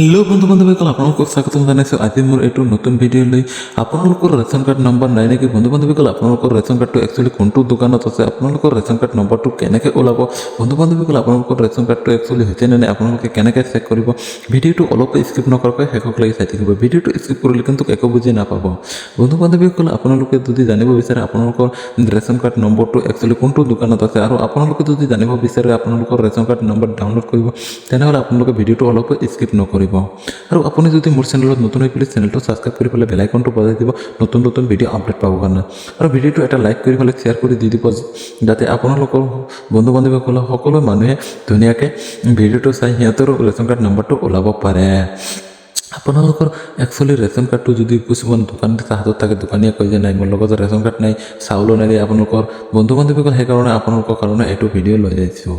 Hello' বন্ধু বান্ধৱীসকল আপোনালোকক স্বাগতম জনাইছোঁ আজি মোৰ এইটো নতুন ভিডিঅ' লৈ আপোনালোকৰ ৰেচন কাৰ্ড নম্বৰ নাই নেকি বন্ধু বান্ধৱীসকল আপোনালোকৰ ৰেচন কাৰ্ডটো একচুৱেলি কোনটো দোকানত আছে আপোনালোকৰ ৰেচন কাৰ্ড নম্বৰটো কেনেকৈ ওলাব বন্ধু বান্ধৱীসকল আপোনালোকৰ ৰেচন কাৰ্ডটো একচুৱেলি হৈছে নে নাই আপোনালোকে কেনেকৈ চেক কৰিব ভিডিঅ'টো অলপ স্কিপ নকৰাকৈ শেষলৈকে চাই থাকিব ভিডিঅ'টো স্কিপ কৰিলে কিন্তু একো বুজি নাপাব বন্ধু বান্ধৱীসকল আপোনালোকে যদি জানিব বিচাৰে আপোনালোকৰ ৰেচন কাৰ্ড নম্বৰটো একচুৱেলি কোনটো দোকানত আছে আৰু আপোনালোকে যদি জানিব বিচাৰে আপোনালোকৰ ৰেচন কাৰ্ড নম্বৰ ডাউনলোড কৰিব তেনেহ'লে আপোনালোকে ভিডিঅ'টো অলপ স্কিপ নকৰিব আৰু আপুনি যদি মোৰ চেনেলত নতুন হৈ প্লিজ চেনেলটো ছাবস্ক্ৰাইব কৰি পেলাই বেল আইকনটো বজাই দিব নতুন নতুন ভিডিঅ' আপডেট পাব কাৰণে আৰু ভিডিঅ'টো এটা লাইক কৰি পেলাই শ্বেয়াৰ কৰি দি দিব যাতে আপোনালোকৰ বন্ধু বান্ধৱীসকলে সকলো মানুহে ধুনীয়াকৈ ভিডিঅ'টো চাই সিহঁতৰ ৰেচন কাৰ্ড নম্বৰটো ওলাব পাৰে আপোনালোকৰ একচুৱেলি ৰেচন কাৰ্ডটো যদি কিছুমান দোকানীৰ হাতত থাকে দোকানীয়ে কয় যে নাই মোৰ লগত ৰেচন কাৰ্ড নাই চাউলো নাই আপোনালোকৰ বন্ধু বান্ধৱীসকল সেইকাৰণে আপোনালোকৰ কাৰণে এইটো ভিডিঅ' লৈ আহিছোঁ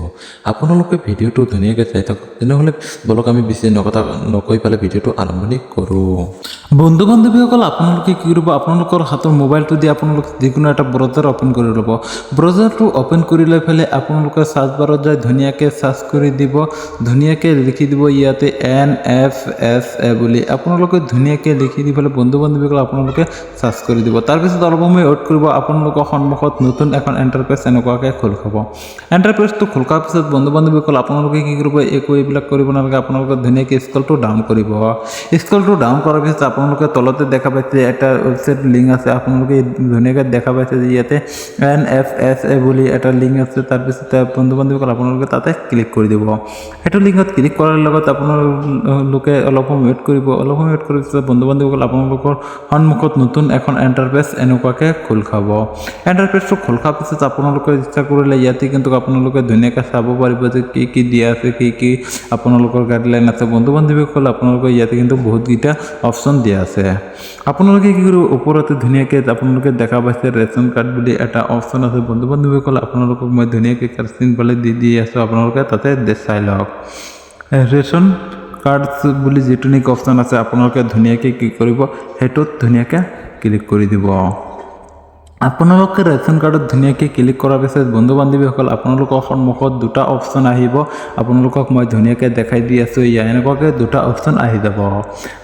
আপোনালোকে ভিডিঅ'টো ধুনীয়াকৈ চাই থাকক তেনেহ'লে বলক আমি বেছি নকৈ পেলাই ভিডিঅ'টো আৰম্ভণি কৰোঁ বন্ধু বান্ধৱীসকল আপোনালোকে কি কৰিব আপোনালোকৰ হাতৰ মোবাইলটো দি আপোনালোকে যিকোনো এটা ব্ৰাউজাৰ অ'পেন কৰি ল'ব ব্ৰাউজাৰটো অ'পেন কৰি লৈ পেলাই আপোনালোকে চাৰ্চ বাৰত যায় ধুনীয়াকৈ চাৰ্চ কৰি দিব ধুনীয়াকৈ লিখি দিব ইয়াতে NFSA বুলি আপোনালোকে ধুনীয়াকৈ লিখি দি পেলাই বন্ধু বান্ধৱীসকল আপোনালোকে চাৰ্চ কৰি দিব তাৰপিছত অলপ সময় ৱেইট কৰিব আপোনালোকৰ সন্মুখত নতুন এখন এণ্টাৰপেজ এনেকুৱাকৈ খোল খাব এণ্টাৰপেজটো খোল খোৱাৰ পিছত বন্ধু বান্ধৱীসকল আপোনালোকে কি কৰিব এইবিলাক কৰিব নালাগে আপোনালোকে ধুনীয়াকৈ স্ক্ৰলটো ডাউন কৰিব স্ক্ৰলটো ডাউন কৰাৰ পিছত আপোনালোকে তলতে দেখা পাইছে এটা ৱেবছাইট লিংক আছে আপোনালোকে ধুনীয়াকৈ দেখা পাইছে যে ইয়াতে NFSA বুলি এটা লিংক আছে তাৰপিছত বন্ধু বান্ধৱীসকল আপোনালোকে তাতে ক্লিক কৰি দিব সেইটো লিংকত ক্লিক কৰাৰ লগত আপোনালোকে অলপ সময় ৱেইট কৰিব অলপ সময় ৱেইট কৰাৰ পিছত বন্ধু বান্ধৱীসকল আপোনালোকৰ সন্মুখত নতুন এখন এণ্টাৰপেজ এনেকুৱাকৈ খোল খাব এণ্টাৰপেজটো খোল খোৱাৰ পিছত আপোনালোকে ইচ্ছা কৰিলে ইয়াতে কিন্তু আপোনালোকে ধুনীয়াকৈ চাব পাৰিব যে কি কি দিয়া আছে কি আপোনালোকৰ গাইডলাইন আছে বন্ধু বান্ধৱীসকল আপোনালোকে ইয়াতে কিন্তু বহুতকেইটা অপশ্যন দিয়া আছে আপোনালোকে কি কৰিব ওপৰতে ধুনীয়াকৈ আপোনালোকে দেখা পাইছে ৰেচন কাৰ্ড বুলি এটা অপশ্যন আছে বন্ধু বান্ধৱীসকল আপোনালোকক মই ধুনীয়াকৈ কাৰ্চিন পেলাই দি আছোঁ আপোনালোকে তাতে চাই লওক ৰেচন কাৰ্ডছ বুলি যিটো নেকি অপশ্যন আছে আপোনালোকে ধুনীয়াকৈ কি কৰিব সেইটোত ধুনীয়াকৈ ক্লিক কৰি দিব আপোনালোকে ৰেচন কাৰ্ডত ধুনীয়াকৈ ক্লিক কৰাৰ পিছত বন্ধু বান্ধৱীসকল আপোনালোকৰ সন্মুখত দুটা অপশ্যন আহিব আপোনালোকক মই ধুনীয়াকৈ দেখাই দি আছোঁ এনেকুৱাকৈ দুটা অপশ্যন আহি যাব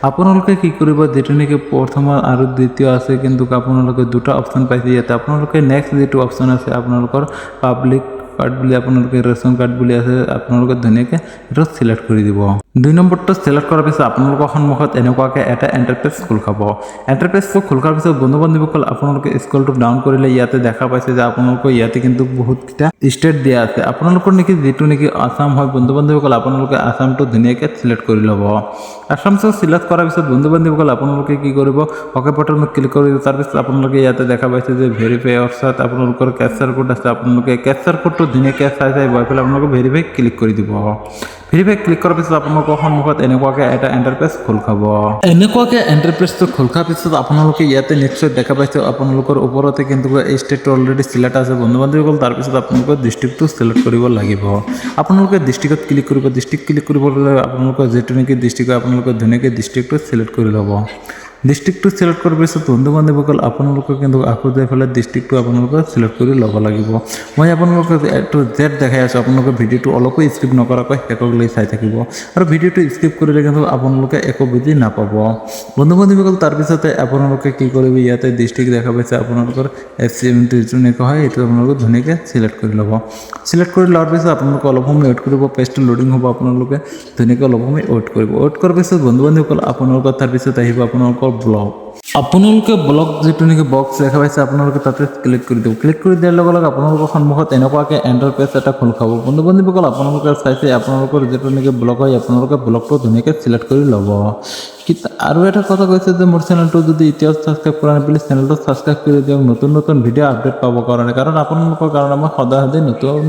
আপোনালোকে কি কৰিব যিটো নেকি প্ৰথম আৰু দ্বিতীয় আছে কিন্তু আপোনালোকে দুটা অপশ্যন পাইছে ইয়াতে আপোনালোকে নেক্সট যিটো অপশ্যন আছে আপোনালোকৰ পাব্লিক কাৰ্ড বুলি আপোনালোকে ৰেচন কাৰ্ড বুলি আছে আপোনালোকে ধুনীয়াকৈ এইটো চিলেক্ট কৰি দিব 2 নম্বৰটো চিলেক্ট কৰাৰ পিছত আপোনালোকৰ সন্মুখত এনেকুৱাকৈ এটা এণ্টাৰপেজ খোল খাব এণ্টাৰপেজটো খোল খোৱাৰ পিছত বন্ধু বান্ধৱীসকল আপোনালোকে স্ক্ৰলটো ডাউন কৰিলে ইয়াতে দেখা পাইছে যে আপোনালোকৰ ইয়াতে কিন্তু বহুতকেইটা ষ্টেট দিয়া আছে আপোনালোকৰ নেকি যিটো নেকি আসাম হয় বন্ধু বান্ধৱীসকল আপোনালোকে আসামটো ধুনীয়াকৈ চিলেক্ট কৰি ল'ব আসামটো চিলেক্ট কৰাৰ পিছত বন্ধু বান্ধৱীসকল আপোনালোকে কি কৰিব অ'কে বাটনত ক্লিক কৰি দিব তাৰপিছত আপোনালোকে ইয়াতে দেখা পাইছে যে ভেৰিফাই অপশ্যন আপোনালোকৰ কেপচাৰ কোড আছে আপোনালোকে কেপচাৰ কোডটো ধুনীয়াকৈ চাই বহাই পেলাই আপোনালোকে ভেৰিফাই ক্লিক কৰি দিব ভেৰিফাই ক্লিক কৰাৰ পিছত আপোনালোকৰ সন্মুখত এনেকুৱাকৈ এটা এণ্টাৰপেজ খোল খাব এনেকুৱাকৈ এণ্টাৰপেজটো খোল খোৱাৰ পিছত আপোনালোকে ইয়াতে নিশ্চয় দেখা পাইছে আপোনালোকৰ ওপৰতে কিন্তু ষ্টেটটো অলৰেডি চিলেক্ট আছে বন্ধু বান্ধৱীসকল তাৰপিছত আপোনালোকৰ ডিষ্ট্ৰিক্টটো চিলেক্ট কৰিব লাগিব আপোনালোকে ডিষ্ট্ৰিক্টত ক্লিক কৰিব ডিষ্ট্ৰিক্ট ক্লিক কৰিবলৈ আপোনালোকৰ যিটো নেকি ডিষ্ট্ৰিক্ট হয় আপোনালোকে ধুনীয়াকৈ ডিষ্ট্ৰিক্টটো চিলেক্ট কৰি ল'ব ডিষ্ট্ৰিক্টটো চিলেক্ট কৰাৰ পিছত বন্ধু বান্ধৱীসকল আপোনালোকে কিন্তু আকৌ যাই পেলাই ডিষ্ট্ৰিক্টটো আপোনালোকে চিলেক্ট কৰি ল'ব লাগিব মই আপোনালোকক এইটো জেড দেখাই আছোঁ আপোনালোকে ভিডিঅ'টো অলপো স্কিপ নকৰাকৈ শেষলৈ চাই থাকিব আৰু ভিডিঅ'টো স্কিপ কৰিলে কিন্তু আপোনালোকে একো বুজি নাপাব বন্ধু বান্ধৱীসকল তাৰপিছতে আপোনালোকে কি কৰিব ইয়াতে ডিষ্ট্ৰিক্ট দেখা পাইছে আপোনালোকৰ FCM যিটো নেকি হয় এইটো আপোনালোকে ধুনীয়াকৈ চিলেক্ট কৰি ল'ব চিলেক্ট কৰি লোৱাৰ পিছত আপোনালোকে অলপ সময় ৱেইট কৰিব পেজটো লোডিং হ'ব আপোনালোকে ধুনীয়াকৈ অলপ সময় ৱেইট কৰিব ৱেইট কৰাৰ পিছত বন্ধু বান্ধৱীসকল আপোনালোকৰ তাৰপিছত আহিব আপোনালোকৰ ব্লগ আপোনালোকে ব্লগ যিটো নেকি বক্স দেখা পাইছে আপোনালোকে তাতে ক্লিক কৰি দিব ক্লিক কৰি দিয়াৰ লগে লগে আপোনালোকৰ সন্মুখত এনেকুৱাকৈ এণ্টাৰপেজ এটা খোল খাব বন্ধু বান্ধৱীসকল আপোনালোকে চাইছে আপোনালোকৰ যিটো নেকি ব্লগ হয় আপোনালোকে ব্লগটো ধুনীয়াকৈ চিলেক্ট কৰি ল'ব আৰু এটা কথা কৈছে যে মোৰ চেনেলটো যদি এতিয়াও ছাবস্ক্ৰাইব কৰা নাই প্লিজ চেনেলটো ছাবস্ক্ৰাইব কৰি দিয়ক নতুন নতুন ভিডিঅ' আপডেট পাবৰ কাৰণে কাৰণ আপোনালোকৰ কাৰণে মই সদায়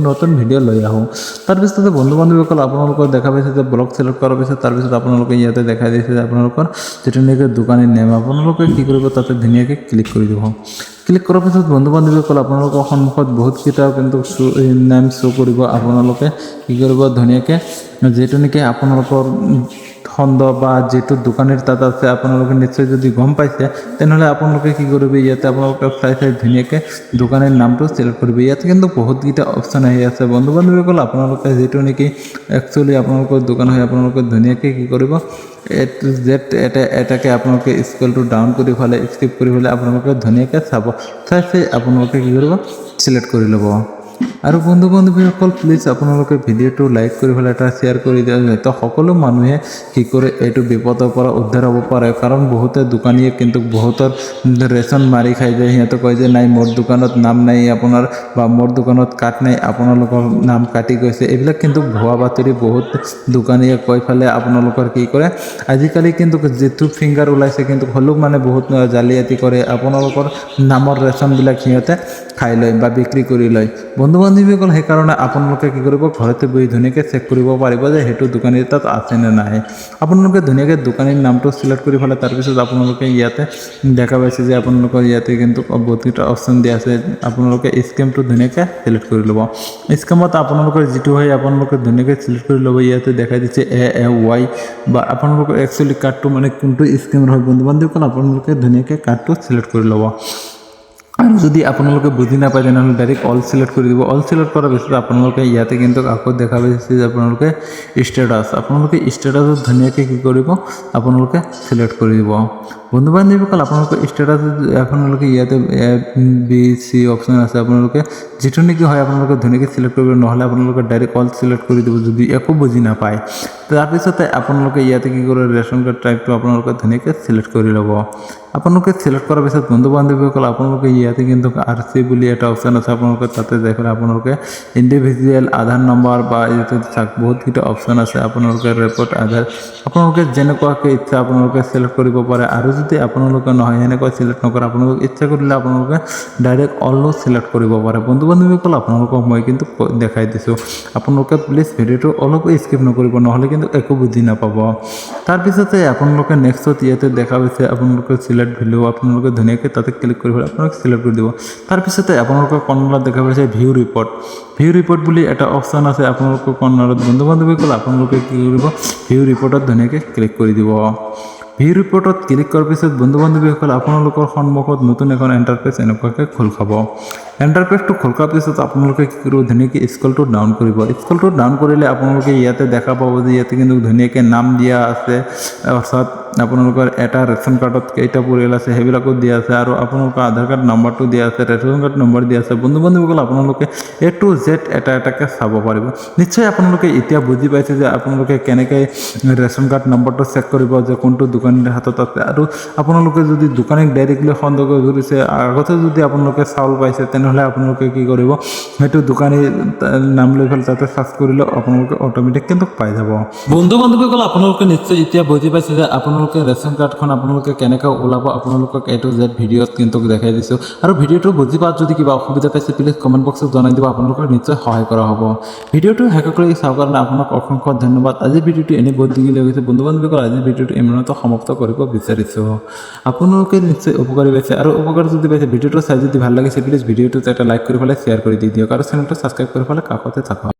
নতুন ভিডিঅ' লৈ আহোঁ তাৰপিছতে বন্ধু বান্ধৱীসকল আপোনালোকৰ দেখা পাইছে যে ব্লগ চিলেক্ট কৰাৰ পিছত তাৰপিছত আপোনালোকে ইয়াতে দেখাই দিছে যে আপোনালোকৰ যিটো নেকি দোকানীৰ নেম আপোনালোকে কি কৰিব তাতে ধুনীয়াকৈ ক্লিক কৰি দিব ক্লিক কৰাৰ পিছত বন্ধু বান্ধৱীসকল আপোনালোকৰ সন্মুখত বহুতকেইটা কিন্তু নেম শ্ব' কৰিব আপোনালোকে কি কৰিব ধুনীয়াকৈ যিটো নেকি আপোনালোকৰ খণ্ড বা যিটো দোকানীৰ তাত আছে আপোনালোকে নিশ্চয় যদি গম পাইছে তেনেহ'লে আপোনালোকে কি কৰিব ইয়াতে আপোনালোকে চাই ধুনীয়াকৈ দোকানীৰ নামটো চিলেক্ট কৰিব। ইয়াতে কিন্তু বহুতকেইটা অপশ্যন আহি আছে বন্ধু বান্ধৱীসকল, আপোনালোকে যিটো নেকি একচুৱেলি আপোনালোকৰ দোকান হয় আপোনালোকে ধুনীয়াকৈ কি কৰিব এ টু জেড এটাকে আপোনালোকে স্কেলটো ডাউন কৰি পেলাই স্কিপ কৰি পেলাই আপোনালোকে ধুনীয়াকৈ চাই আপোনালোকে কি কৰিব চিলেক্ট কৰি ল'ব। আৰু বন্ধু বান্ধৱীসকল প্লিজ আপোনালোকে ভিডিঅ'টো লাইক কৰি পেলাই এটা শ্বেয়াৰ কৰি দিয়া যাতে সকলো মানুহে কি কৰে এইটো বিপদৰ পৰা উদ্ধাৰ হ'ব পাৰে। কাৰণ বহুতে দোকানীয়ে কিন্তু বহুতৰ ৰেচন মাৰি খাই যায়, সিহঁতে কয় যে নাই মোৰ দোকানত নাম নাই আপোনাৰ বা মোৰ দোকানত কাৰ্ড নাই আপোনালোকৰ নাম কাটি গৈছে। এইবিলাক কিন্তু ভুৱা বাতৰি বহুত দোকানীয়ে কৈ পেলাই আপোনালোকৰ কি কৰে আজিকালি কিন্তু যিটো ফিংগাৰ ওলাইছে কিন্তু হ'লেও মানে বহুত জালিয়াতি কৰে, আপোনালোকৰ নামৰ ৰেচনবিলাক সিহঁতে খাই লয় বা বিক্ৰী কৰি লয়। বন্ধু বান্ধৱীসকল সেইকাৰণে আপোনালোকে কি কৰিব ঘৰতে বহি ধুনীয়াকৈ চেক কৰিব পাৰিব যে সেইটো দোকানীৰ তাত আছে নে নাই। আপোনালোকে ধুনীয়াকৈ দোকানীৰ নামটো চিলেক্ট কৰি পেলাই তাৰপিছত আপোনালোকে ইয়াতে দেখা পাইছে যে আপোনালোকৰ ইয়াতে কিন্তু বহুতকেইটা অপশ্যন দিয়া আছে। আপোনালোকে স্কেমটো ধুনীয়াকৈ চিলেক্ট কৰি ল'ব। স্কেমত আপোনালোকৰ যিটো হয় আপোনালোকে ধুনীয়াকৈ চিলেক্ট কৰি ল'ব। ইয়াতে দেখাই দিছে AAY বা আপোনালোকৰ একচুৱেলি কাৰ্ডটো মানে কোনটো স্কেমৰ হয় বন্ধু বান্ধৱীসকল আপোনালোকে ধুনীয়াকৈ কাৰ্ডটো চিলেক্ট কৰি ল'ব। আৰু যদি আপোনালোকে বুজি নাপায় তেনেহ'লে ডাইৰেক্ট অল চিলেক্ট কৰি দিব। অল চিলেক্ট কৰাৰ পিছত আপোনালোকে ইয়াতে কিন্তু আকৌ দেখা পাইছে যে আপোনালোকে আপোনালোকে ষ্টেটাছত ধুনীয়াকৈ কি কৰিব আপোনালোকে চিলেক্ট কৰি দিব। বন্ধু বান্ধৱীসকল আপোনালোকে ষ্টেটাছত আপোনালোকে ইয়াতে ABC অপশ্যন আছে, আপোনালোকে যিটো নেকি হয় আপোনালোকে ধুনীয়াকৈ চিলেক্ট কৰিব, নহ'লে আপোনালোকে ডাইৰেক্ট অল চিলেক্ট কৰি দিব যদি একো বুজি নাপায়। তাৰপিছতে আপোনালোকে ইয়াতে কি কৰে ৰেচন কাৰ্ড টাইপটো আপোনালোকে ধুনীয়াকৈ চিলেক্ট কৰি ল'ব। আপোনালোকে চিলেক্ট কৰাৰ পিছত বন্ধু বান্ধৱীসকল আপোনালোকে ইয়াতে কিন্তু RC বুলি এটা অপশ্যন আছে, আপোনালোকে তাতে যাই পেলাই আপোনালোকে ইণ্ডিভিজুৱেল আধাৰ নম্বৰ বা ইয়াতে বহুতকেইটা অপশ্যন আছে, আপোনালোকে ৰেপৰ্ট আধাৰ আপোনালোকে যেনেকুৱাকৈ ইচ্ছা আপোনালোকে চিলেক্ট কৰিব পাৰে। আৰু যদি আপোনালোকে নহয় সেনেকুৱা চিলেক্ট নকৰে আপোনালোকে ইচ্ছা কৰিলে আপোনালোকে ডাইৰেক্ট অলো চিলেক্ট কৰিব পাৰে। বন্ধু বান্ধৱীসকল আপোনালোকক মই কিন্তু দেখাই দিছোঁ, আপোনালোকে প্লিজ ভিডিঅ'টো অলপ স্কিপ নকৰিব নহ'লে কিন্তু একো বুজি নাপাব। তাৰপিছতে আপোনালোকে নেক্সটত ইয়াতে দেখা পাইছে আপোনালোকে চিলেক্ট ভেলু, আপোনালোকে ধুনীয়াকৈ তাতে ক্লিক কৰি পেলাই আপোনালোকে চিলেক্ট কৰি দিব। তাৰপিছতে আপোনালোকৰ কৰ্ণাৰত দেখা পাইছে ভিউ ৰিপৰ্ট বুলি এটা অপশ্যন আছে আপোনালোকৰ কৰ্ণাৰত। বন্ধু বান্ধৱীসকল আপোনালোকে কি কৰিব ভিউ ৰিপৰ্টত ধুনীয়াকৈ ক্লিক কৰি দিব। ভিউ ৰিপৰ্টত ক্লিক কৰাৰ পিছত বন্ধু বান্ধৱীসকল আপোনালোকৰ সন্মুখত নতুন এখন এণ্টাৰপেজ এনেকুৱাকৈ খোল খাব। এণ্টাৰপেজটো খোল খোৱাৰ পিছত আপোনালোকে কি কৰিব ধুনীয়াকৈ স্ক্ৰলটো ডাউন কৰিব। স্ক্ৰলটো ডাউন কৰিলে আপোনালোকে ইয়াতে দেখা পাব যে ইয়াতে কিন্তু ধুনীয়াকৈ নাম দিয়া আছে, অৰ্থাৎ আপোনালোকৰ এটা ৰেচন কাৰ্ডত কেইটা পৰিয়াল আছে সেইবিলাকো দিয়া আছে, আৰু আপোনালোকৰ আধাৰ কাৰ্ড নাম্বাৰটো দিয়া আছে, ৰেচন কাৰ্ড নম্বৰ দিয়া আছে। বন্ধু বান্ধৱীসকল আপোনালোকে A to Z এটাকৈ চাব পাৰিব। নিশ্চয় আপোনালোকে এতিয়া বুজি পাইছে যে আপোনালোকে কেনেকৈ ৰেচন কাৰ্ড নম্বৰটো চেক কৰিব যে কোনটো দোকানীৰ হাতত আছে। আৰু আপোনালোকে যদি দোকানীক ডাইৰেক্টলি সন্দেহ কৰিছে আগতে যদি আপোনালোকে চাউল পাইছে তেনেহ'লে আপোনালোকে কি কৰিব সেইটো দোকানীৰ নাম লৈ পেলাই তাতে চাৰ্চ কৰিলে আপোনালোকে অট'মেটিক কিন্তু পাই যাব। বন্ধু বান্ধৱীসকল আপোনালোকে নিশ্চয় এতিয়া বুজি পাইছে যে আপোনালোকে ৰেচন কাৰ্ডখন আপোনালোকে কেনেকৈ ওলাব, আপোনালোকক A to Z ভিডিঅ'ত কিন্তু দেখাই দিছোঁ। আৰু ভিডিঅ'টো বুজি পোৱাত যদি কিবা অসুবিধা পাইছে প্লিজ কমেণ্ট বক্সত জনাই দিব, আপোনালোকক নিশ্চয় সহায় কৰা হ'ব। ভিডিঅ'টো শেষ কৰি চাওঁ কাৰণে আপোনাক অসংখ্য ধন্যবাদ। আজিৰ ভিডিঅ'টো এনেই বহুত দীঘলীয়া হৈ গৈছে বন্ধু বান্ধৱীসকল, আজিৰ ভিডিঅ'টো ইমানতে সমাপ্ত কৰিব বিচাৰিছোঁ। আপোনালোকে নিশ্চয় উপকাৰী পাইছে, আৰু উপকাৰ যদি পাইছে ভিডিঅ'টো চাই যদি ভাল লাগিছে প্লিজ ভিডিঅ'টোত এটা লাইক কৰি পেলাই শ্বেয়াৰ কৰি দি দিয়ক, আৰু চেনেলটো ছাবস্ক্ৰাইব কৰি পেলাই কাষতে থাকক।